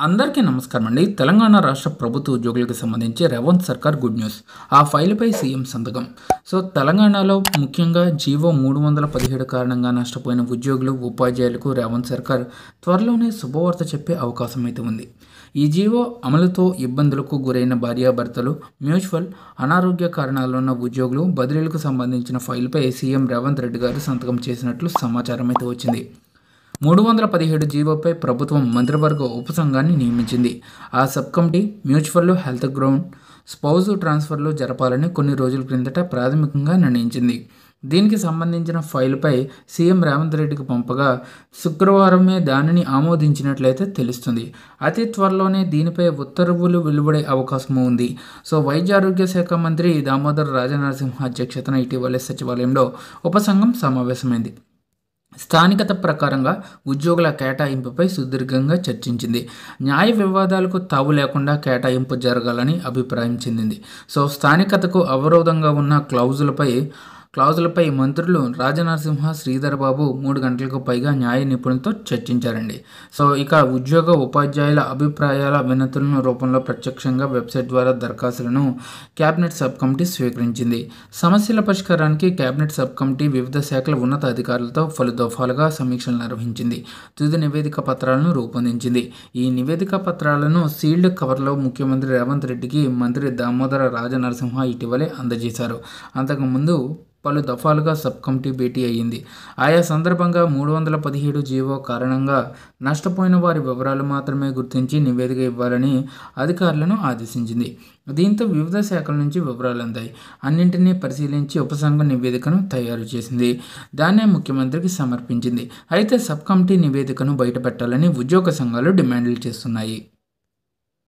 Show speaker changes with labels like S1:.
S1: అందరికీ నమస్కారం అండి. తెలంగాణ రాష్ట్ర ప్రభుత్వ ఉద్యోగులకు సంబంధించి రేవంత్ సర్కార్ గుడ్ న్యూస్. ఆ ఫైల్పై సీఎం సంతకం. తెలంగాణలో ముఖ్యంగా జీవో 317 కారణంగా నష్టపోయిన ఉద్యోగులు, ఉపాధ్యాయులకు రేవంత్ సర్కార్ త్వరలోనే శుభవార్త చెప్పే అవకాశం అయితే ఉంది. ఈ జీవో అమలుతో ఇబ్బందులకు గురైన భార్యాభర్తలు, మ్యూచువల్, అనారోగ్య కారణాలున్న ఉద్యోగులు బదిలీలకు సంబంధించిన ఫైల్పై సీఎం రేవంత్ రెడ్డి గారు సంతకం చేసినట్లు సమాచారం అయితే వచ్చింది. 317 జీవోపై ప్రభుత్వం మంత్రివర్గ ఉపసంఘాన్ని నియమించింది. ఆ sub committee mutual, health ground, spouse ట్రాన్స్ఫర్లు జరపాలని కొన్ని రోజుల క్రిందట ప్రాథమికంగా నిర్ణయించింది. దీనికి సంబంధించిన ఫైలుపై సీఎం రేవంత్ రెడ్డికి పంపగా శుక్రవారమే దానిని ఆమోదించినట్లయితే తెలుస్తుంది. అతి త్వరలోనే దీనిపై ఉత్తర్వులు వెలువడే అవకాశం ఉంది. వైద్య ఆరోగ్య శాఖ మంత్రి దామోదర్ రాజనరసింహ అధ్యక్షతన ఇటీవలే సచివాలయంలో ఉపసంఘం సమావేశమైంది. స్థానికత ప్రకారంగా ఉద్యోగుల కేటాయింపుపై సుదీర్ఘంగా చర్చించింది. న్యాయ వివాదాలకు తావు లేకుండా కేటాయింపు జరగాలని అభిప్రాయం చెందింది. స్థానికతకు అవరోధంగా ఉన్న క్లాజులపై మంత్రులు రాజనరసింహ, శ్రీధర్ బాబు 3 గంటలకు పైగా న్యాయ నిపుణులతో చర్చించారండి. ఇక ఉద్యోగ, ఉపాధ్యాయుల అభిప్రాయాల వినతులను రూపంలో ప్రత్యక్షంగా వెబ్సైట్ ద్వారా దరఖాస్తులను కేబినెట్ సబ్ కమిటీ స్వీకరించింది. సమస్యల పరిష్కారానికి కేబినెట్ సబ్ కమిటీ వివిధ శాఖల ఉన్నత అధికారులతో పలు దఫాలుగా సమీక్షలు నిర్వహించింది. తుది నివేదిక పత్రాలను రూపొందించింది. ఈ నివేదిక పత్రాలను సీల్డ్ కవర్లో ముఖ్యమంత్రి రేవంత్ రెడ్డికి మంత్రి దామోదర రాజనరసింహ ఇటీవలే అందజేశారు. అంతకుముందు పలు దఫాలుగా సబ్ కమిటీ భేటీ అయ్యింది. ఆయా సందర్భంగా 317 జీవో కారణంగా నష్టపోయిన వారి వివరాలు మాత్రమే గుర్తించి నివేదిక ఇవ్వాలని అధికారులను ఆదేశించింది. దీంతో వివిధ శాఖల నుంచి వివరాలు అందాయి. అన్నింటినీ పరిశీలించి ఉపసంఘం నివేదికను తయారు చేసింది. దాన్నే ముఖ్యమంత్రికి సమర్పించింది. అయితే సబ్ కమిటీ నివేదికను బయటపెట్టాలని ఉద్యోగ సంఘాలు డిమాండ్లు చేస్తున్నాయి.